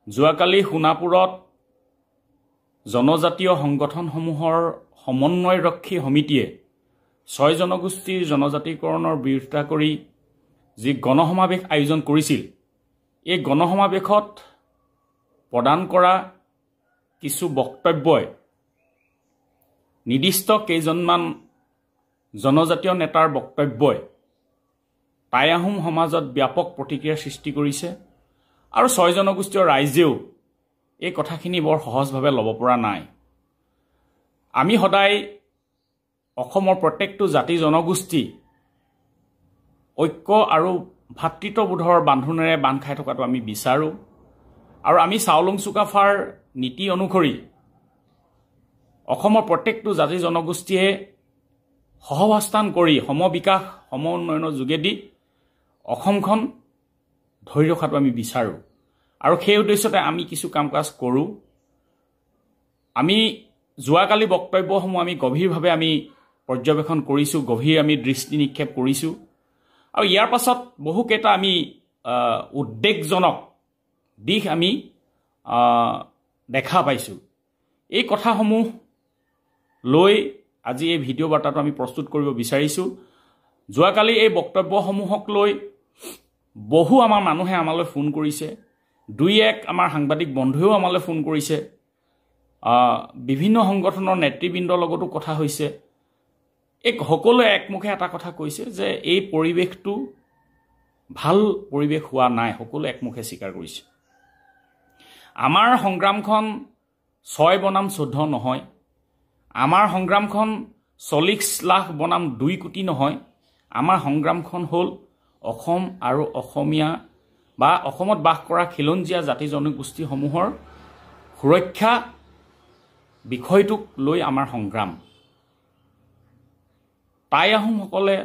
যোৱাকালি সোণাপুৰত জনজাতীয় সংগঠনসমূহৰ সমন্বয়ৰক্ষী সমিতিয়ে 6 জনগোষ্ঠীৰ জনজাতিকৰণৰ বিৰোধিতা কৰি যি গণসমাবেশ আয়োজন কৰিছিল এই গণসমাবেশত প্ৰদান কৰা কিছু বক্তব্যই নিৰ্দিষ্ট কেইজনমান জনজাতীয় নেতাৰ বক্তব্যই টাই আহোম সমাজত ব্যাপক প্ৰতিক্ৰিয়াৰ সৃষ্টি কৰিছে আৰু 6 জনগোষ্ঠীয় ৰাইজেও এই কথাখিনি বৰ সহজভাৱে ল'ব পৰা নাই। আমি সদায় অসমৰ প্ৰত্যেকটো জাতি জনগোষ্ঠী ঐক্য আৰু ভাতৃত্ববোধৰ বান্ধোনেৰে বান্ধ খাই থকাটো আমি বিচাৰোঁ আৰু আমি চাওলুং চুকাফাৰ নীতি অনুসৰি অসমৰ প্ৰত্যেকটো জাতি জনগোষ্ঠীয়ে সহৱস্থান কৰি সমবিকাশ সম উন্নয়নৰ যোগেদি অসমখন ধৰি ৰখাটো আমি বিচাৰোঁ আৰু সেই উদ্দেশ্যতে আমি কিছু কাম কাজ কৰোঁ। আমি যোৱাকালি বক্তব্যসমূহ আমি গভীৰভাৱে আমি পৰ্যবেক্ষণ কৰিছোঁ, গভীৰ আমি দৃষ্টি নিক্ষেপ কৰিছোঁ আৰু ইয়াৰ পাছত বহুকেইটা আমি উদ্বেগজনক দিশ আমি দেখা পাইছোঁ। এই কথাসমূহ লৈ আজি এই ভিডিঅ' বাৰ্তাটো আমি প্ৰস্তুত কৰিব বিচাৰিছোঁ। যোৱাকালি এই বক্তব্যসমূহক লৈ বহু আমাৰ মানুহে আমালৈ ফোন কৰিছে, 2-1 আমাৰ সাংবাদিক বন্ধুৱেও আমালৈ ফোন কৰিছে, বিভিন্ন সংগঠনৰ নেতৃবৃন্দৰ লগতো কথা হৈছে। সকলোৱে একমুখে এটা কথা কৈছে যে এই পৰিৱেশটো ভাল পৰিৱেশ হোৱা নাই, সকলোৱে একমুখে স্বীকাৰ কৰিছে। আমাৰ সংগ্ৰামখন 6 বনাম 14 নহয়, আমাৰ সংগ্ৰামখন 40 লাখ বনাম 2 কোটি নহয়, আমাৰ সংগ্ৰামখন হ'ল অসম আৰু অসমীয়া বা অসমত বাস কৰা খিলঞ্জীয়া জাতি জনগোষ্ঠীসমূহৰ সুৰক্ষা বিষয়টোক লৈ আমাৰ সংগ্ৰাম। টাই আহোমসকলে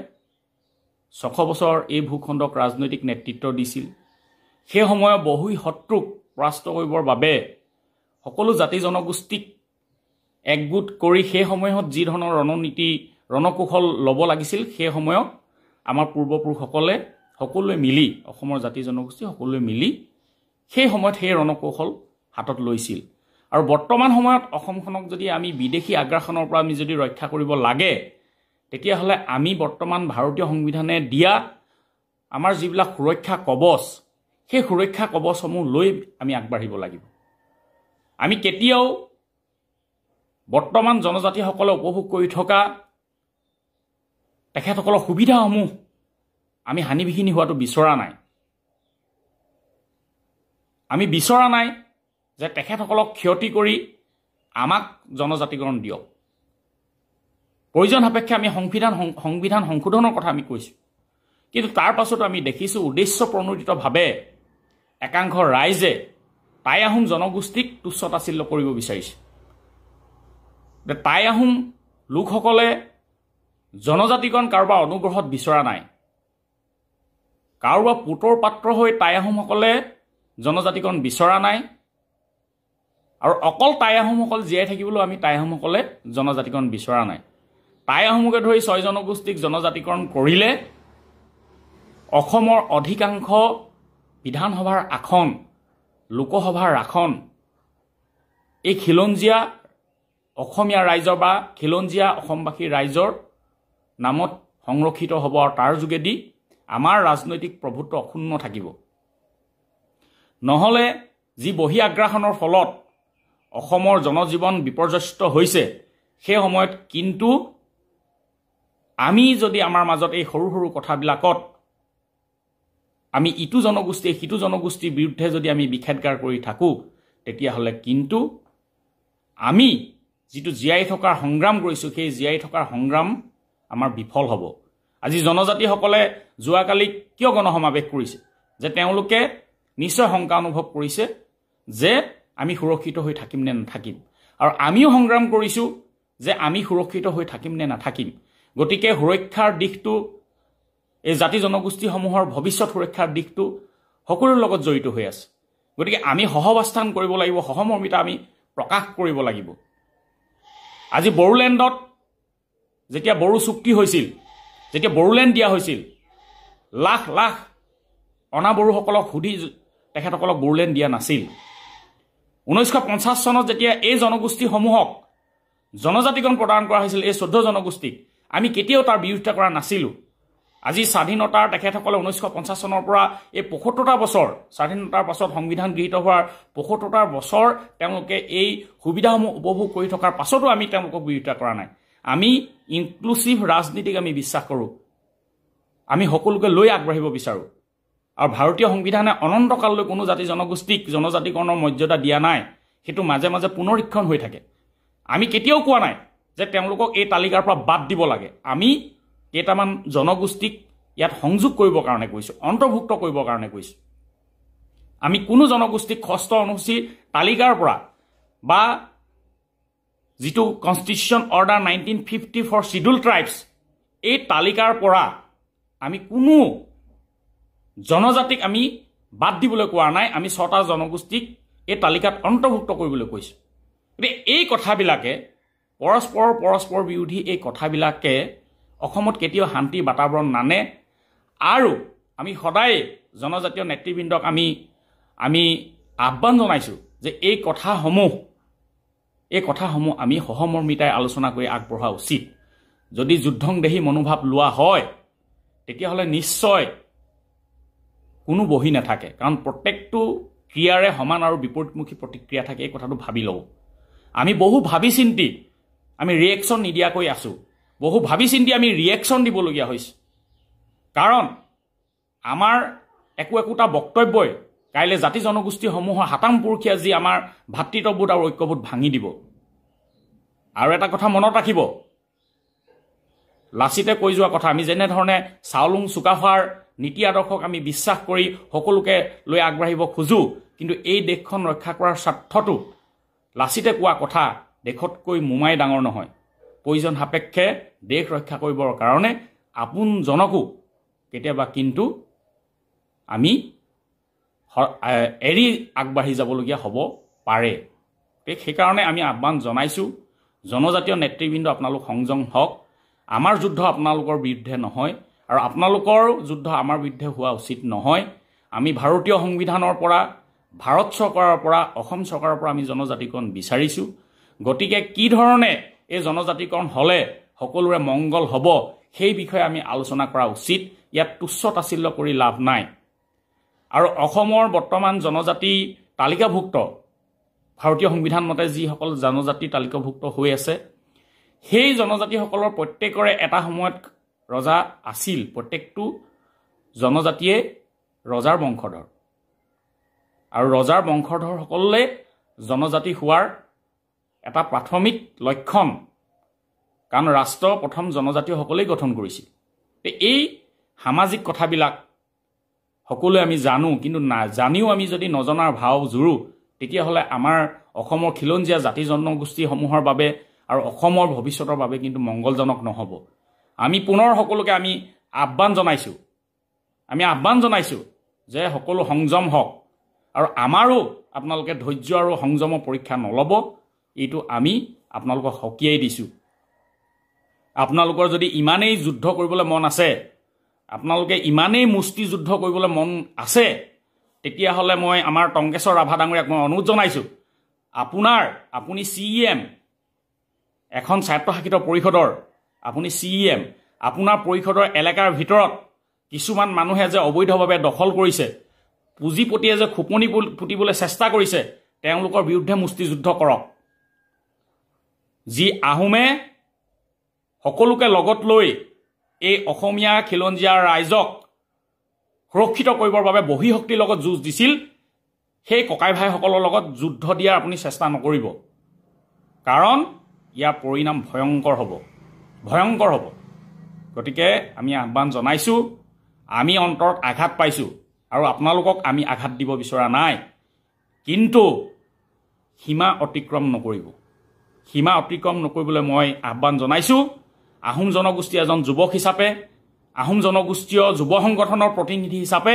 600 বছৰ এই ভূখণ্ডক ৰাজনৈতিক নেতৃত্ব দিছিল। সেই সময়ত বহু শত্ৰুক পৰাস্ত কৰিবৰ বাবে সকলো জাতি জনগোষ্ঠীক একগোট কৰি সেই সময়ত যি ধৰণৰ ৰণনীতি ৰণকৌশল ল'ব লাগিছিল সেই সময়ত আমাৰ পূৰ্বপুৰুষসকলে সকলোৱে মিলি অসমৰ জাতি জনগোষ্ঠী সকলোৱে মিলি সেই সময়ত সেই ৰণকৌশল হাতত লৈছিল। আৰু বৰ্তমান সময়ত অসমখনক যদি আমি বিদেশী আগ্ৰাসনৰ পৰা আমি যদি ৰক্ষা কৰিব লাগে তেতিয়াহ'লে আমি বৰ্তমান ভাৰতীয় সংবিধানে দিয়া আমাৰ যিবিলাক সুৰক্ষা কৱচ সেই সুৰক্ষা কৱচসমূহ লৈ আমি আগবাঢ়িব লাগিব। আমি কেতিয়াও বৰ্তমান জনজাতিসকলে উপভোগ কৰি থকা তেখেতসকলৰ সুবিধাসমূহ আমি হানিবিঘিনি হোৱাটো বিচৰা নাই। আমি বিচৰা নাই যে তেখেতসকলক ক্ষতি কৰি আমাক জনজাতিকৰণ দিয়ক। প্ৰয়োজন সাপেক্ষে আমি সংবিধান সংশোধনৰ কথা আমি কৈছোঁ, কিন্তু তাৰ পাছতো আমি দেখিছোঁ উদ্দেশ্য প্ৰণোদিতভাৱে একাংশ ৰাইজে টাই আহোম জনগোষ্ঠীক তুচ্ছ তাচ্ছিল্য কৰিব বিচাৰিছে। টাই আহোম লোকসকলে জনজাতিকৰণ কাৰোবাৰ অনুগ্ৰহত বিচৰা নাই, কাৰোবাৰ পুতৰ পাত্ৰ হৈ টাই আহোমসকলে জনজাতিকৰণ বিচৰা নাই আৰু অকল টাই আহোমসকল জীয়াই থাকিবলৈও আমি টাই আহোমসকলে জনজাতিকৰণ বিচৰা নাই। টাই আহোমকে ধৰি 6 জনগোষ্ঠীক জনজাতিকৰণ কৰিলে অসমৰ অধিকাংশ বিধানসভাৰ আসন, লোকসভাৰ আসন এই খিলঞ্জীয়া অসমীয়া ৰাইজৰ বা খিলঞ্জীয়া অসমবাসী ৰাইজৰ নামত সংৰক্ষিত হ'ব আৰু তাৰ যোগেদি আমাৰ ৰাজনৈতিক প্ৰভুত্ব অক্ষুণ্ণ থাকিব। নহ'লে যি বহি আগ্ৰাসনৰ ফলত অসমৰ জনজীৱন বিপৰ্যস্ত হৈছে সেই সময়ত কিন্তু আমি যদি আমাৰ মাজত এই সৰু সৰু কথাবিলাকত আমি ইটো জনগোষ্ঠীয়ে সিটো জনগোষ্ঠীৰ বিৰুদ্ধে যদি আমি বিখেদগাৰ কৰি থাকোঁ তেতিয়াহ'লে কিন্তু আমি যিটো জীয়াই থকাৰ সংগ্ৰাম কৰিছোঁ সেই জীয়াই থকাৰ সংগ্ৰাম আমাৰ বিফল হ'ব। আজি জনজাতিসকলে যোৱাকালি কিয় গণসমাবেশ কৰিছে? যে তেওঁলোকে নিশ্চয় শংকা অনুভৱ কৰিছে যে আমি সুৰক্ষিত হৈ থাকিম নে নাথাকিম, আৰু আমিও সংগ্ৰাম কৰিছোঁ যে আমি সুৰক্ষিত হৈ থাকিম নে নাথাকিম। গতিকে সুৰক্ষাৰ দিশটো এই জাতি জনগোষ্ঠীসমূহৰ ভৱিষ্যত সুৰক্ষাৰ দিশটো সকলোৰে লগত জড়িত হৈ আছে। গতিকে আমি সহৱস্থান কৰিব লাগিব, সহমৰ্মিতা আমি প্ৰকাশ কৰিব লাগিব। আজি বড়োলেণ্ডত যেতিয়া বড়ো চুক্তি হৈছিল, যেতিয়া বড়োলেণ্ড দিয়া হৈছিল, লাখ লাখ অনা বড়োসকলক সুধি তেখেতসকলক বড়োলেণ্ড দিয়া নাছিল। 1950 চনত যেতিয়া এই জনগোষ্ঠীসমূহক জনজাতিকৰণ প্ৰদান কৰা হৈছিল, এই 14 জনগোষ্ঠীক আমি কেতিয়াও তাৰ বিৰোধিতা কৰা নাছিলোঁ। আজি স্বাধীনতাৰ তেখেতসকলে 1950 চনৰ পৰা এই 75টা বছৰ, স্বাধীনতাৰ পাছত সংবিধান গৃহীত হোৱাৰ 75টা বছৰ তেওঁলোকে এই সুবিধাসমূহ উপভোগ কৰি থকাৰ পাছতো আমি তেওঁলোকক বিৰোধিতা কৰা নাই। আমি ইনক্লুচিভ ৰাজনীতিক আমি বিশ্বাস কৰোঁ। আমি সকলোকে লৈ আগবাঢ়িব বিচাৰোঁ। আৰু ভাৰতীয় সংবিধানে অনন্তকাললৈ কোনো জাতি জনগোষ্ঠীক জনজাতিকৰণৰ মৰ্যাদা দিয়া নাই। সেইটো মাজে মাজে পুনৰীক্ষণ হৈ থাকে। আমি কেতিয়াও কোৱা নাই যে তেওঁলোকক এই তালিকাৰ পৰা বাদ দিব লাগে। আমি কেইটামান জনগোষ্ঠীক ইয়াত সংযোগ কৰিবৰ কাৰণে কৈছোঁ, অন্তৰ্ভুক্ত কৰিবৰ কাৰণে কৈছোঁ। আমি কোনো জনগোষ্ঠীক ষষ্ঠ অনুসূচীৰ তালিকাৰ পৰা বা যিটো constitution order 1950 for schedule tribes, এই তালিকাৰ পৰা আমি কোনো জনজাতিক আমি বাদ দিবলৈ কোৱা নাই। আমি 6টা জনগোষ্ঠীক এই তালিকাত অন্তৰ্ভুক্ত কৰিবলৈ কৈছোঁ। গতিকে এই কথাবিলাকে পৰস্পৰ বিৰোধী এই কথাবিলাকে অসমত কেতিয়াও শান্তিৰ বাতাবৰণ নানে। আৰু আমি সদায় জনজাতীয় নেতৃবৃন্দক আমি আহ্বান জনাইছোঁ যে এই কথাসমূহ আমি সহমৰ্মিতাই আলোচনা কৰি আগবঢ়োৱা উচিত। যদি যুদ্ধংদেহী মনোভাৱ লোৱা হয় তেতিয়াহ'লে নিশ্চয় কোনো বহি নাথাকে, কাৰণ প্ৰত্যেকটো ক্ৰিয়াৰে সমান আৰু বিপৰীতমুখী প্ৰতিক্ৰিয়া থাকে। এই কথাটো ভাবি লওঁ। আমি বহু ভাবি চিন্তি আমি ৰিয়েকশ্যন নিদিয়াকৈ আছোঁ। বহু ভাবি চিন্তি আমি ৰিয়েকশ্যন দিবলগীয়া হৈছে, কাৰণ আমাৰ একোটা বক্তব্যই কাইলৈ জাতি জনগোষ্ঠীসমূহৰ হাতাম পুৰুষীয়া যি আমাৰ ভাতৃত্ববোধ আৰু ঐক্যবোধ ভাঙি দিব। আৰু এটা কথা মনত ৰাখিব, লাচিতে কৈ যোৱা কথা, আমি যেনেধৰণে চাওলুং চুকাফাৰ নীতি আদৰ্শক আমি বিশ্বাস কৰি সকলোকে লৈ আগবাঢ়িব খোজোঁ, কিন্তু এই দেশখন ৰক্ষা কৰাৰ স্বাৰ্থতো লাচিতে কোৱা কথা দেশতকৈ মোমাই ডাঙৰ নহয়। প্ৰয়োজন সাপেক্ষে দেশ ৰক্ষা কৰিবৰ কাৰণে আপোনজনকো কেতিয়াবা কিন্তু আমি এৰি আগবাঢ়ি যাবলগীয়া হ'ব পাৰে। সেইকাৰণে আমি আহ্বান জনাইছোঁ, জনজাতীয় নেতৃবৃন্দ আপোনালোক সংযম হওক। আমাৰ যুদ্ধ আপোনালোকৰ বিৰুদ্ধে নহয়, আৰু আপোনালোকৰ যুদ্ধ আমাৰ বিৰুদ্ধে হোৱা উচিত নহয়। আমি ভাৰতীয় সংবিধানৰ পৰা, ভাৰত চৰকাৰৰ পৰা, অসম চৰকাৰৰ পৰা আমি জনজাতিকৰণ বিচাৰিছোঁ। গতিকে কি ধৰণে এই জনজাতিকৰণ হ'লে সকলোৰে মংগল হ'ব সেই বিষয়ে আমি আলোচনা কৰা উচিত। ইয়াত তুচ্ছ তাচ্ছিল্য কৰি লাভ নাই। আৰু অসমৰ বৰ্তমান জনজাতি তালিকাভুক্ত, ভাৰতীয় সংবিধান মতে যিসকল জনজাতি তালিকাভুক্ত হৈ আছে, সেই জনজাতিসকলৰ প্ৰত্যেকৰে এটা সময়ত ৰজা আছিল। প্ৰত্যেকটো জনজাতিয়ে ৰজাৰ বংশধৰ, আৰু ৰজাৰ বংশধৰসকলে জনজাতি হোৱাৰ এটা প্ৰাথমিক লক্ষণ, কাৰণ ৰাষ্ট্ৰ প্ৰথম জনজাতীয়সকলেই গঠন কৰিছিল। এই সামাজিক কথাবিলাক সকলোৱে আমি জানো, কিন্তু জানিও আমি যদি নজনাৰ ভাও জোৰো তেতিয়াহ'লে আমাৰ অসমৰ খিলঞ্জীয়া জাতি জনগোষ্ঠীসমূহৰ বাবে আৰু অসমৰ ভৱিষ্যতৰ বাবে কিন্তু মংগলজনক নহ'ব। আমি পুনৰ সকলোকে আমি আহ্বান জনাইছোঁ যে সকলো সংযম হওক, আৰু আমাৰো আপোনালোকে ধৈৰ্য আৰু সংযমৰ পৰীক্ষা নল'ব, এইটো আমি আপোনালোকক সকীয়াই দিছোঁ। আপোনালোকৰ যদি ইমানেই যুদ্ধ কৰিবলৈ মন আছে, আপোনালোকে ইমানেই মুষ্টি যুদ্ধ কৰিবলৈ মন আছে, তেতিয়াহ'লে মই আমাৰ টংকেশ্বৰ ৰাভা ডাঙৰীয়াক মই অনুৰোধ জনাইছোঁ, আপুনি CEM, এখন স্বায়ত্তশাসিত পৰিষদৰ আপুনি CEM, আপোনাৰ পৰিষদৰ এলেকাৰ ভিতৰত কিছুমান মানুহে যে অবৈধভাৱে দখল কৰিছে, পুঁজিপতিয়ে যে খোপনি পুতিবলৈ চেষ্টা কৰিছে, তেওঁলোকৰ বিৰুদ্ধে মুষ্টিযুদ্ধ কৰক। যি আহোমে সকলোকে লগত লৈ এই অসমীয়া খিলঞ্জীয়া ৰাইজক সুৰক্ষিত কৰিবৰ বাবে বহী শক্তিৰ লগত যুঁজ দিছিল, সেই ককাই ভাইসকলৰ লগত যুদ্ধ দিয়াৰ আপুনি চেষ্টা নকৰিব, কাৰণ ইয়াৰ পৰিণাম ভয়ংকৰ হ'ব। গতিকে আমি আহ্বান জনাইছোঁ, আমি অন্তৰত আঘাত পাইছোঁ, আৰু আপোনালোকক আমি আঘাত দিব বিচৰা নাই, কিন্তু সীমা অতিক্ৰম নকৰিবলৈ মই আহ্বান জনাইছোঁ। আহোম জনগোষ্ঠী এজন যুৱক হিচাপে, আহোম জনগোষ্ঠীয় যুৱ সংগঠনৰ প্ৰতিনিধি হিচাপে,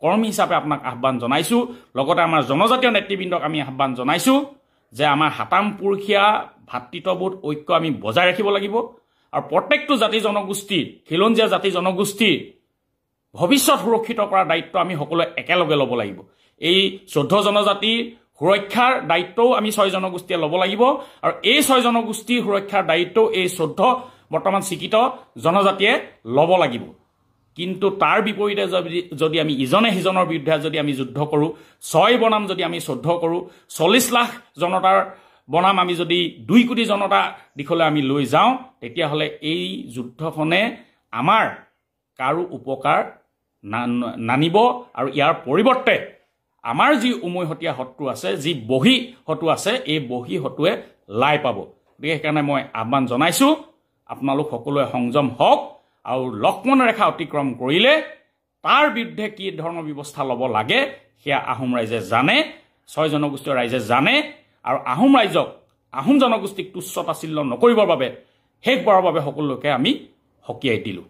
কৰ্মী হিচাপে আপোনাক আহ্বান জনাইছোঁ। লগতে আমাৰ জনজাতীয় নেতৃবৃন্দক আমি আহ্বান জনাইছোঁ যে আমাৰ হাতাম পুৰুষীয়া ভাতৃত্ববোধ ঐক্য আমি বজাই ৰাখিব লাগিব, আৰু প্ৰত্যেকটো জাতি জনগোষ্ঠী, খিলঞ্জীয়া জাতি জনগোষ্ঠীৰ ভৱিষ্যত সুৰক্ষিত কৰাৰ দায়িত্ব আমি সকলোৱে একেলগে ল'ব লাগিব। এই 14 জনজাতিৰ সুৰক্ষাৰ দায়িত্বও আমি 6 জনগোষ্ঠীয়ে ল'ব লাগিব আৰু এই 6 জনগোষ্ঠীৰ সুৰক্ষাৰ দায়িত্ব এই 14 বৰ্তমান স্বীকৃত জনজাতিয়ে ল'ব লাগিব কিন্তু তাৰ বিপৰীতে যদি আমি ইজনে সিজনৰ বিৰুদ্ধে যদি আমি যুদ্ধ কৰোঁ 6 বনাম যদি আমি 14 কৰোঁ 40 লাখ জনতাৰ বনাম আমি যদি 2 কোটি জনতা দিশলৈ আমি লৈ যাওঁ তেতিয়াহ'লে এই যুদ্ধখনে আমাৰ কাৰো উপকাৰ নানিব আৰু ইয়াৰ পৰিৱৰ্তে আমাৰ যি উমৈহতীয়া শত্ৰু আছে যি বহি শত্ৰু আছে এই বহি শত্ৰুৱে লাই পাব গতিকে সেইকাৰণে মই আহ্বান জনাইছোঁ আপোনালোক সকলোৱে সংযম হওক আৰু লক্ষ্মণ ৰেখা অতিক্ৰম কৰিলে তাৰ বিৰুদ্ধে কি ধৰণৰ ব্যৱস্থা ল'ব লাগে সেয়া আহোম ৰাইজে জানে 6 জনগোষ্ঠীয় ৰাইজে জানে আৰু আহোম ৰাইজক আহোম জনগোষ্ঠীক তুচ্ছ তাচ্ছিল্য নকৰিবৰ বাবে শেষবাৰৰ বাবে সকলোকে আমি সকীয়াই দিলোঁ